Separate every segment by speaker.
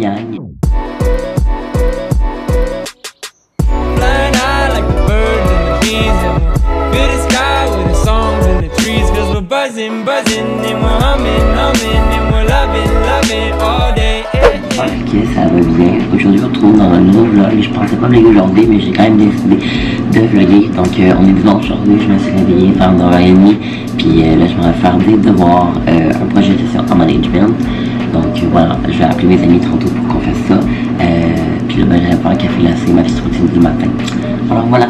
Speaker 1: gang.
Speaker 2: Buzzing, buzzing, and we're humming, humming, and we're loving, loving all day.
Speaker 1: Ok, ça va bien. Aujourd'hui, on se retrouve dans un nouveau vlog. Je pensais pas vlogger aujourd'hui, mais j'ai quand même décidé de vlogger. Donc, on est dimanche aujourd'hui. Je me suis réveillée vers 9h30. Puis là, je vais faire des devoirs, un projet de session en management. Donc, voilà, je vais appeler mes amis tantôt pour qu'on fasse ça. Puis là, ben, j'allais faire un café glacé, ma petite routine du matin. Alors, voilà.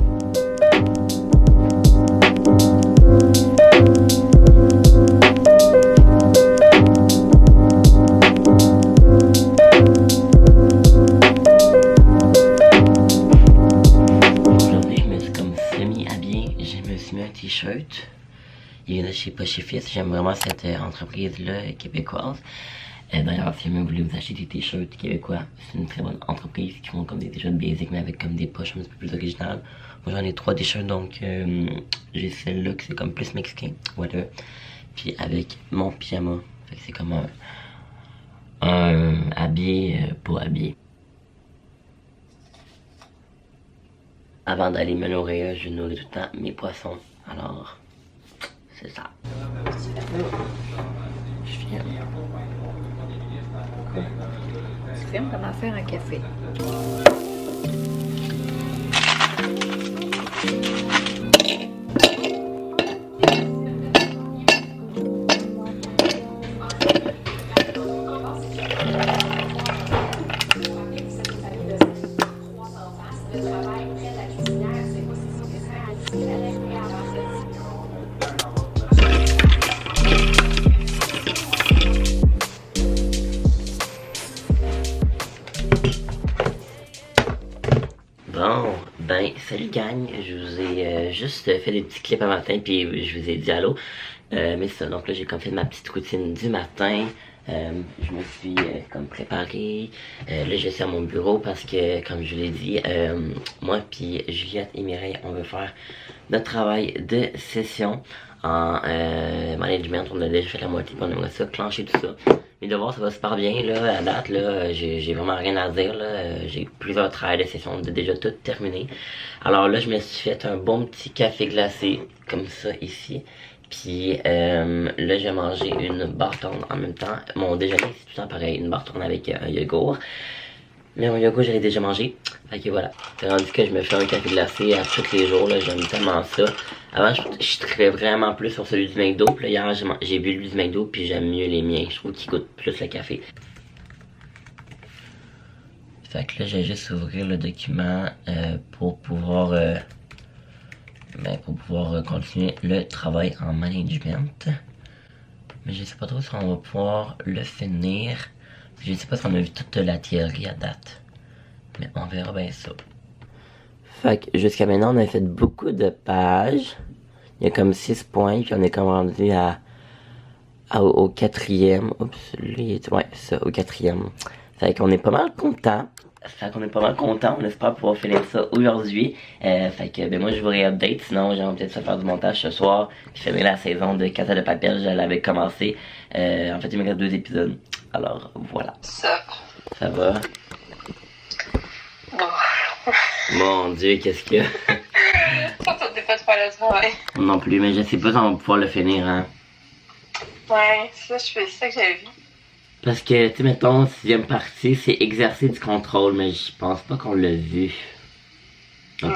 Speaker 1: T-shirt. Il vient de chez Poche Fils. J'aime vraiment cette entreprise-là québécoise. D'ailleurs, si jamais vous voulez vous acheter des t-shirts québécois, c'est une très bonne entreprise qui font comme des t-shirts basic mais avec comme des poches un petit peu plus originales. Moi j'en ai 3 t-shirts donc j'ai celle-là qui c'est comme plus mexicain. Voilà. Puis avec mon pyjama. Fait que c'est comme un habillé pour habillé. Avant d'aller me nourrir, je nourris tout le temps mes poissons. Alors, c'est ça. Je filme.
Speaker 3: Tu filmes comment faire un café.
Speaker 1: Bon, ben, salut gang, je vous ai juste fait des petits clips un matin, puis je vous ai dit allô. Mais ça, donc là, j'ai comme fait ma petite routine du matin. Je me suis comme préparé. Là, je suis à mon bureau parce que, comme je vous l'ai dit, moi puis Juliette et Mireille, on veut faire notre travail de session en management. On a déjà fait la moitié, puis on aimerait ça, clencher tout ça. Mes devoirs, ça va super bien, là, à date, là, j'ai vraiment rien à dire, là, j'ai plusieurs travails de session déjà tout terminé. Alors là, je me suis fait un bon petit café glacé, comme ça, ici. Puis là, j'ai mangé une barre tourne en même temps. Mon déjeuner, c'est tout le temps pareil, une barre tourne avec un yogourt. Mais mon yogourt, j'avais déjà mangé. Fait que voilà. C'est rendu que je me fais un café glacé à tous les jours, là, j'aime tellement ça. Avant, je tripais vraiment plus sur celui du McDo. Puis là, hier, j'ai bu le du McDo, puis j'aime mieux les miens. Je trouve qu'ils goûtent plus le café. Fait que là, j'ai juste ouvrir le document pour pouvoir continuer le travail en management. Mais je sais pas trop si on va pouvoir le finir. Je sais pas si on a vu toute la théorie à date. Mais on verra bien ça. Fait que jusqu'à maintenant, on a fait beaucoup de pages. Il y a comme 6 points, puis on est comme rendu au 4e. Oups, lui, ouais, ça, au 4e. Fait qu'on est pas mal content. On espère pouvoir finir ça aujourd'hui. Fait que, ben moi, je vous réupdate. Sinon, j'aimerais peut-être faire du montage ce soir. Puis finir la saison de Casa de Papel. Je l'avais commencé. En fait, il me reste 2 épisodes. Alors, voilà.
Speaker 3: Ça
Speaker 1: va?
Speaker 3: Bon.
Speaker 1: Mon Dieu, qu'est-ce qu'il y a?
Speaker 3: Ça t'es pas de faire le travail.
Speaker 1: Non plus, mais je sais pas si on va pouvoir le finir, hein.
Speaker 3: Ouais, ça, je fais ça que j'avais vu.
Speaker 1: Parce que, tu sais, mettons, 6e partie, c'est exercer du contrôle, mais je pense pas qu'on l'a vu. En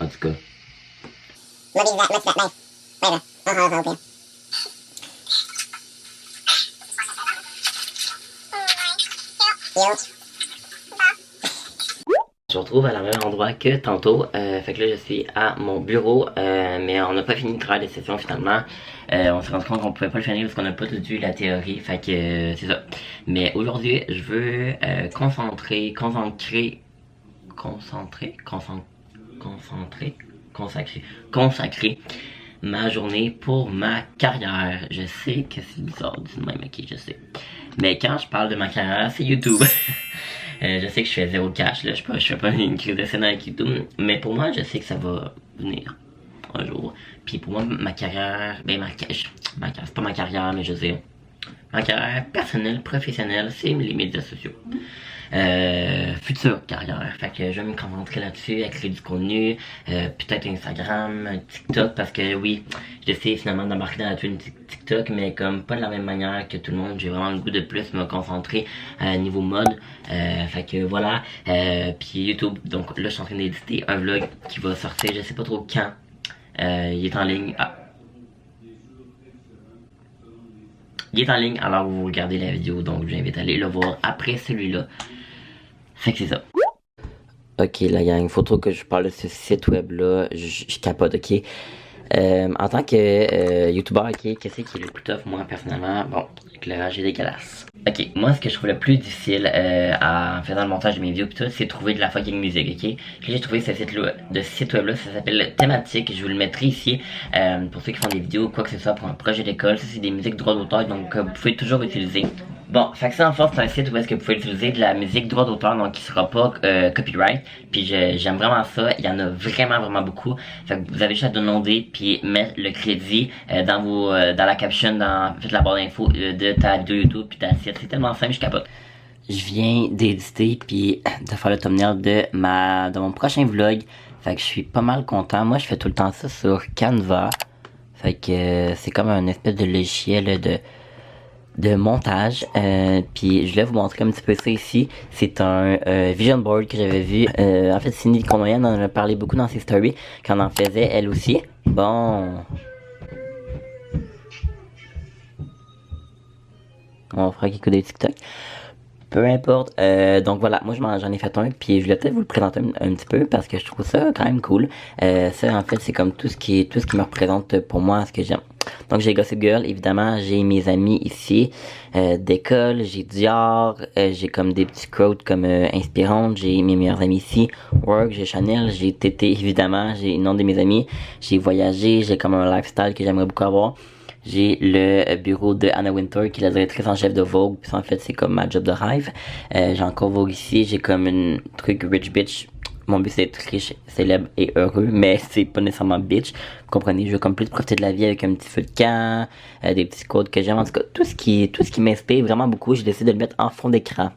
Speaker 1: tout cas. Je me retrouve à la même endroit que tantôt. Fait que là, je suis à mon bureau, mais on n'a pas fini le travail de session finalement. On s'est rendu compte qu'on pouvait pas le finir parce qu'on n'a pas tout vu la théorie. Fait que c'est ça. Mais aujourd'hui, je veux consacrer ma journée pour ma carrière. Je sais que c'est bizarre de même, ok, je sais. Mais quand je parle de ma carrière, c'est YouTube. Je sais que je fais 0 cash, là, je fais pas une crise de scène avec YouTube, mais pour moi, je sais que ça va venir un jour. Puis pour moi, ma carrière, ben c'est pas ma carrière, mais je sais, Ma carrière personnelle, professionnelle, c'est les médias sociaux. Future carrière. Fait que je vais me concentrer là-dessus, à créer du contenu, peut-être Instagram, TikTok, parce que oui, j'essaie finalement d'embarquer dans la twin TikTok, mais comme pas de la même manière que tout le monde, j'ai vraiment le goût de plus me concentrer à niveau mode. Fait que voilà, puis YouTube, donc là je suis en train d'éditer un vlog qui va sortir, je sais pas trop quand, il est en ligne. Il est en ligne alors vous regardez la vidéo, donc je vous invite à aller le voir après celui-là. Fait que c'est ça. Ok, là, il y a une photo que je parle de ce site web-là. Je capote, ok. En tant que YouTuber, ok, qu'est-ce qui est le plus tough, moi, personnellement? Bon, l'éclairage est dégueulasse. Ok, moi, ce que je trouve le plus difficile en faisant le montage de mes vidéos pis tout, c'est de trouver de la fucking musique, ok? Puis j'ai trouvé ce site web-là, ça s'appelle Thématique. Je vous le mettrai ici pour ceux qui font des vidéos ou quoi que ce soit pour un projet d'école. Ça, c'est des musiques droit d'auteur, donc vous pouvez toujours utiliser. Bon, fait que ça en fait c'est un site où est-ce que vous pouvez utiliser de la musique droit d'auteur, donc qui sera pas copyright. Puis j'aime vraiment ça, il y en a vraiment beaucoup. Fait que vous avez juste à downloader puis mettre le crédit dans la caption, dans la barre d'infos de ta vidéo YouTube puis ta site. C'est tellement simple, je capote. Je viens d'éditer puis de faire le thumbnail de mon prochain vlog. Fait que je suis pas mal content. Moi je fais tout le temps ça sur Canva. Fait que c'est comme un espèce de logiciel de montage, puis je voulais vous montrer un petit peu ça ici. C'est un vision board que j'avais vu. En fait, Cindy Comoyenne en a parlé beaucoup dans ses stories, quand on en faisait elle aussi. Bon, on fera quelques des TikTok. Peu importe, donc voilà, moi j'en ai fait un, puis je voulais peut-être vous le présenter un petit peu parce que je trouve ça quand même cool. Ça en fait c'est comme tout ce qui me représente pour moi, ce que j'aime. Donc j'ai Gossip Girl, évidemment, j'ai mes amis ici d'école, j'ai Dior, j'ai comme des petits quotes comme inspirantes, j'ai mes meilleurs amis ici, Work, j'ai Chanel, j'ai Tété évidemment, j'ai le nom de mes amis, j'ai voyagé, j'ai comme un lifestyle que j'aimerais beaucoup avoir. J'ai le bureau de Anna Wintour qui est la directrice en chef de Vogue, puis en fait c'est comme ma job de rêve. J'ai encore Vogue ici, j'ai comme un truc rich bitch. Mon but c'est d'être riche, célèbre et heureux, mais c'est pas nécessairement bitch. Vous comprenez, je veux comme plus profiter de la vie avec un petit feu de camp, des petits codes que j'aime. En tout cas, tout ce qui m'inspire vraiment beaucoup, j'ai décidé de le mettre en fond d'écran.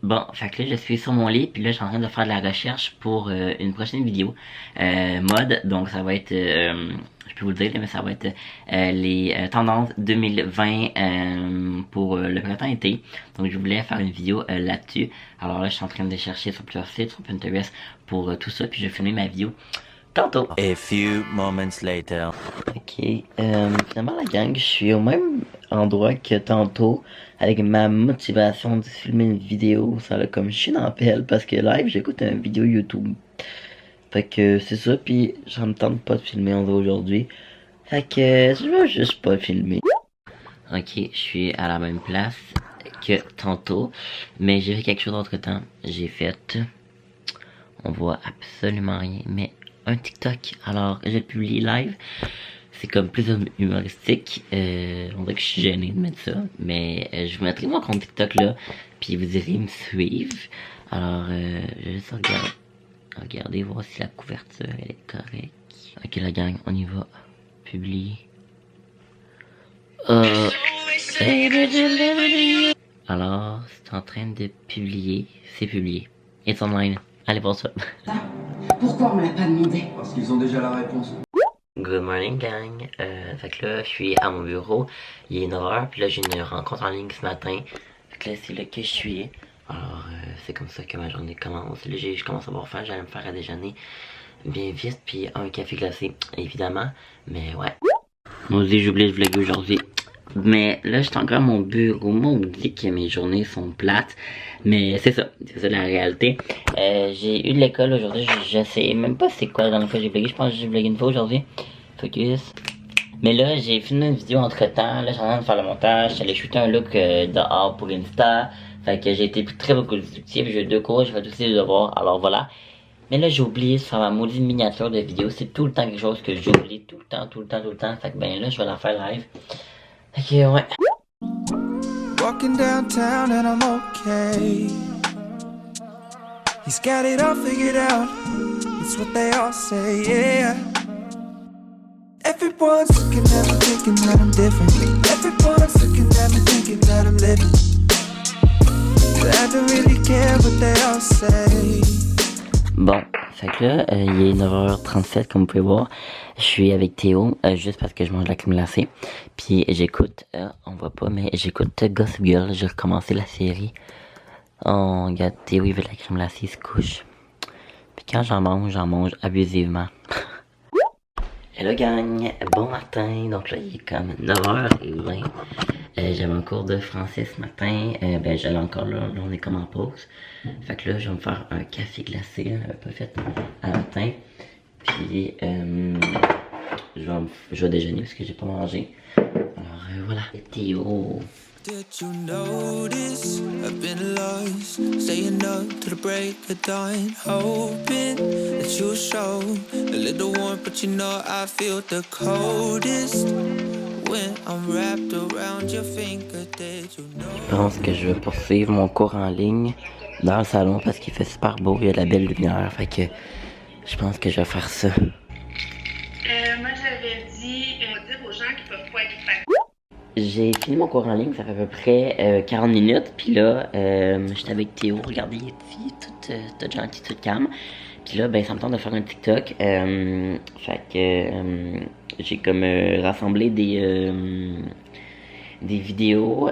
Speaker 1: Bon, fait que là je suis sur mon lit, puis là je suis en train de faire de la recherche pour une prochaine vidéo mode. Donc ça va être, je peux vous le dire, mais ça va être les tendances 2020 pour le printemps-été. Donc je voulais faire une vidéo là-dessus. Alors là je suis en train de chercher sur plusieurs sites, sur Pinterest pour tout ça, puis je vais filmer ma vidéo tantôt.
Speaker 2: A few moments later.
Speaker 1: Ok, finalement la gang, je suis au même endroit que tantôt avec ma motivation de filmer une vidéo. Ça a comme chier dans la pelle parce que live j'écoute une vidéo YouTube. Fait que c'est ça, puis ça me tente pas de filmer en vrai aujourd'hui. Fait que je vais juste pas filmer. Ok, je suis à la même place que tantôt, mais j'ai fait quelque chose d'autre temps. J'ai fait, on voit absolument rien, mais un TikTok. Alors je le publie live. C'est comme plus humoristique. On dirait que je suis gêné de mettre ça. Mais je vous mettrai mon compte TikTok là. Puis vous irez me suivre. Alors je vais juste regarder, voir si la couverture elle est correcte. Ok la gang, on y va. Publier. Alors, c'est en train de publier. C'est publié. It's online. Allez voir ça.
Speaker 4: Pourquoi on me l'a pas demandé?
Speaker 5: Parce qu'ils ont déjà la réponse.
Speaker 1: Good morning gang, fait que là je suis à mon bureau, il est 9h, puis là j'ai une rencontre en ligne ce matin, fait que là c'est là que je suis, alors c'est comme ça que ma journée commence, là je commence à avoir faim, j'allais me faire à déjeuner bien vite, puis un café glacé évidemment, mais ouais. Moi aussi j'ai oublié de vlogger aujourd'hui, mais là je suis encore à mon bureau, moi on me dit que mes journées sont plates, mais c'est ça la réalité. J'ai eu de l'école aujourd'hui, je sais même pas c'est quoi la dernière fois que j'ai vlogué, je pense que j'ai vlogué une fois aujourd'hui. Focus. Mais là j'ai filmé une vidéo entre temps, là je suis en train de faire le montage, j'allais shooter un look dehors pour Insta. Fait que j'ai été très productif, j'ai eu 2 cours, j'ai fait aussi des devoirs, alors voilà. Mais là j'ai oublié de faire ma maudite miniature de vidéo, c'est tout le temps quelque chose que j'oublie, tout le temps. Fait que ben là je vais la faire live. Fait que ouais.
Speaker 6: Walking downtown and I'm okay. He's got it all figured out. It's what they all say, yeah. Everyone's looking at me thinking that I'm different. Everyone's looking at me thinking that I'm living. I don't really care what they all say.
Speaker 1: Bon, fait que là, il est 9h37 comme vous pouvez voir. Je suis avec Théo, juste parce que je mange la crème glacée. Puis j'écoute, on voit pas, mais j'écoute Gossip Girl. J'ai recommencé la série. Oh, regarde, Théo il veut de la crème glacée, il se couche. Puis quand j'en mange abusivement. Hello gang, bon matin. Donc là, il est comme 9h20. J'avais un cours de français ce matin. J'allais encore là, on est comme en pause. Fait que là, je vais me faire un café glacé. On l'avait pas fait à matin. Puis, je vais déjeuner parce que j'ai pas mangé. Alors, voilà. Théo.
Speaker 6: Did you notice I've been lost, staying up to the break of dawn, hoping that you'll show a little warmth, but you know I feel the coldest when I'm wrapped around your finger. Did you know?
Speaker 1: Je pense que je vais poursuivre mon cours en ligne dans le salon parce qu'il fait super beau, il y a de la belle lumière. Fait que je pense que je vais faire ça.
Speaker 3: Moi, j'avais dit dire aux gens qu'ils peuvent pas être faits.
Speaker 1: J'ai fini mon cours en ligne, ça fait à peu près 40 minutes. Puis là, j'étais avec Théo, regardez, il est tout gentil, tout calme. Puis là, ça me tente de faire un TikTok. Fait que j'ai comme rassemblé des vidéos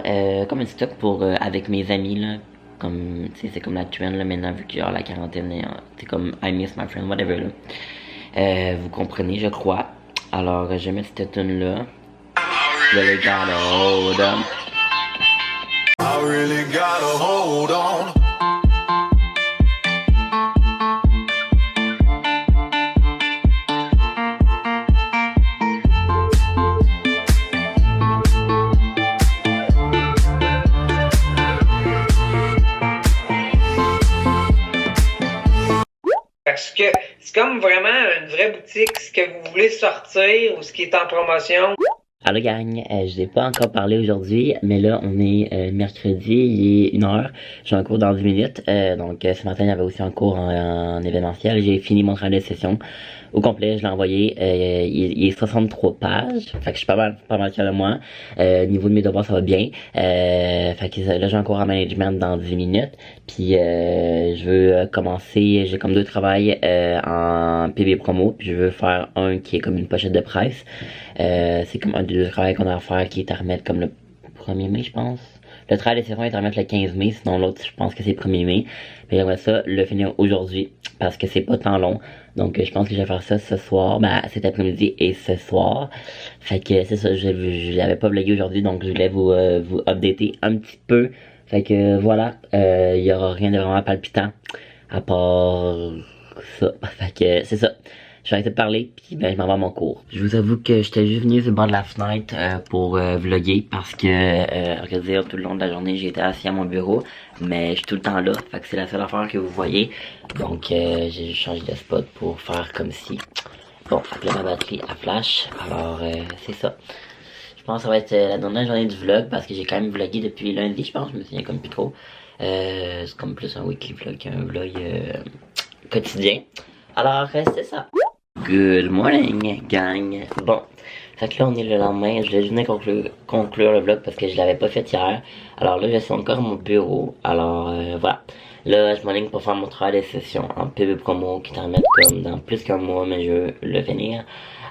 Speaker 1: comme un TikTok pour avec mes amis là. Comme, tu sais, c'est comme la trend là maintenant, vu que genre la quarantaine, c'est comme I miss my friend, whatever là. Vous comprenez, je crois. Alors, je vais mettre cette tune là. Really gotta hold on.
Speaker 5: I really gotta hold on.
Speaker 7: Parce que c'est comme vraiment une vraie boutique, ce que vous voulez sortir ou ce qui est en promotion.
Speaker 1: Alors gang, je n'ai pas encore parlé aujourd'hui, mais là on est mercredi, il est 1h, j'ai un cours dans 10 minutes, donc ce matin j'avais aussi un cours en événementiel, j'ai fini mon travail de session au complet, je l'ai envoyé, il est 63 pages, fait que je suis pas mal fier de moi, niveau de mes devoirs ça va bien, fait que là j'ai un cours en management dans 10 minutes, puis je veux commencer, j'ai comme 2 travails en PB promo, puis je veux faire un qui est comme une pochette de presse, c'est comme un des 2 travails qu'on a à faire qui est à remettre comme le 1er mai je pense. Le travail de session est à remettre le 15 mai, sinon l'autre je pense que c'est 1er mai. Mais j'aimerais ça le finir aujourd'hui parce que c'est pas tant long. Donc je pense que je vais faire ça ce soir, cet après-midi et ce soir. Fait que c'est ça, je l'avais pas vlogué aujourd'hui donc je voulais vous updater un petit peu. Fait que voilà, il y aura rien de vraiment palpitant à part ça. Fait que c'est ça. Je vais arrêter de parler, puis je m'en vais à mon cours. Je vous avoue que j'étais juste venu sur le bord de la fenêtre pour vlogger parce que, regardez, tout le long de la journée, j'ai été assis à mon bureau, mais je suis tout le temps là, fait que c'est la seule affaire que vous voyez. Donc, j'ai juste changé de spot pour faire comme si. Bon, fait que là, ma batterie a flash, alors c'est ça. Je pense que ça va être la dernière journée du vlog parce que j'ai quand même vlogué depuis lundi, je pense, je me souviens comme plus trop. C'est comme plus un weekly vlog qu'un vlog quotidien. Alors, c'est ça. Good morning, gang. Bon, fait que là, on est le lendemain. Je voulais juste conclure le vlog parce que je l'avais pas fait hier. Alors là, je suis encore à mon bureau. Alors, voilà. Là, je m'enligne pour faire mon travail de session en PB promo qui t'en remettre comme dans plus qu'un mois, mais je veux le finir.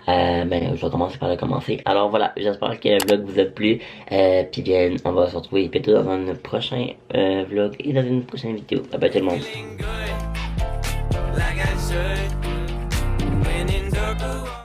Speaker 1: Je vais commencer par le commencer. Alors voilà, j'espère que le vlog vous a plu. Puis bien, on va se retrouver bientôt dans un prochain vlog et dans une prochaine vidéo. Bye bye tout le monde.